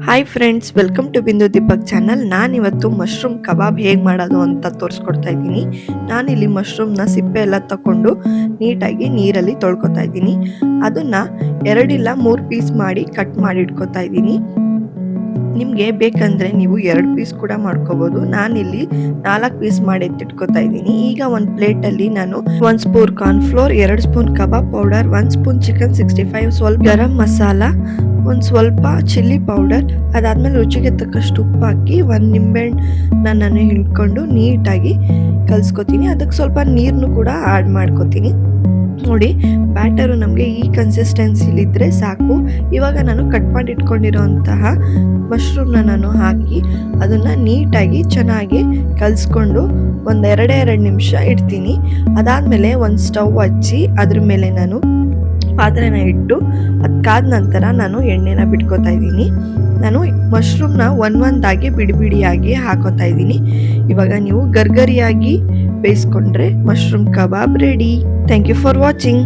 Hi friends, welcome to ಬಿಂದು Deepak channel. ನಾನಿವತ್ತು mushroom kebab ಹೇಗೆ ಮಾಡೋದು ಅಂತ ತೋರಿಸ್ಕೊಡ್ತಾ ಇದ್ದೀನಿ. ನಾನಿಲ್ಲಿ ಮಶ್ರೂಮ್ನ ಸಿಪ್ಪೆ ಎಲ್ಲ ತಗೊಂಡು ನೀಟಾಗಿ ನೀರಲ್ಲಿ ತೊಳ್ಕೊತಾ ಇದ್ದೀನಿ. ಅದನ್ನು 2 ಇಲ್ಲ 3 ಪೀಸ್ ಮಾಡಿ ಕಟ್ ಮಾಡಿ ಇಟ್ಕೊತಾ ಇದ್ದೀನಿ. ನಿಮಗೆ ಬೇಕಂದರೆ ನೀವು 2 ಪೀಸ್ ಕೂಡ ಮಾಡ್ಕೋಬೋದು. ನಾನಿಲ್ಲಿ 4 ಪೀಸ್ ಮಾಡಿ ಎತ್ತಿಟ್ಕೊತಾ ಇದ್ದೀನಿ. ಈಗ ಒಂದು ಪ್ಲೇಟಲ್ಲಿ ನಾನು 1 spoon cornflour, 2 spoon kebab powder, 1 spoon chicken 65, ಸ್ವಲ್ಪ ಗರಂ ಮಸಾಲ, ಒಂದು ಸ್ವಲ್ಪ ಚಿಲ್ಲಿ ಪೌಡರ್, ಅದಾದಮೇಲೆ ರುಚಿಗೆ ತಕ್ಕಷ್ಟು ಉಪ್ಪು ಹಾಕಿ 1 ನಿಂಬೆಹಣ್ಣು ನಾನು ಹಿಂಡ್ಕೊಂಡು ನೀಟಾಗಿ ಕಲಿಸ್ಕೊತೀನಿ. ಅದಕ್ಕೆ ಸ್ವಲ್ಪ ನೀರನ್ನು ಕೂಡ ಆ್ಯಡ್ ಮಾಡ್ಕೊತೀನಿ. ನೋಡಿ, ಬ್ಯಾಟರು ನಮಗೆ ಈ ಕನ್ಸಿಸ್ಟೆನ್ಸಿಲಿದ್ದರೆ ಸಾಕು. ಇವಾಗ ನಾನು ಕಟ್ ಮಾಡಿ ಇಟ್ಕೊಂಡಿರೋಂತಹ ಮಶ್ರೂಮ್ನ ನಾನು ಹಾಕಿ ಅದನ್ನು ನೀಟಾಗಿ ಚೆನ್ನಾಗಿ ಕಲಿಸ್ಕೊಂಡು ಒಂದು 2 ನಿಮಿಷ ಇಡ್ತೀನಿ. ಅದಾದಮೇಲೆ ಒಂದು ಸ್ಟವ್ ಹಚ್ಚಿ ಅದ್ರ ಮೇಲೆ ನಾನು ಪಾತ್ರೆನ ಇಟ್ಟು ಅದಕ್ಕಾದ ನಂತರ ನಾನು ಎಣ್ಣೆನ ಬಿಟ್ಕೋತಾ ಇದ್ದೀನಿ. ನಾನು ಮಶ್ರೂಮ್ನ ಒಂದಾಗಿ ಬಿಡಿಯಾಗಿ ಹಾಕೋತಾ ಇದ್ದೀನಿ. ಇವಾಗ ನೀವು ಗರ್ಗರಿಯಾಗಿ ಬೇಯಿಸ್ಕೊಂಡ್ರೆ ಮಶ್ರೂಮ್ ಕಬಾಬ್ ready. Thank you for watching.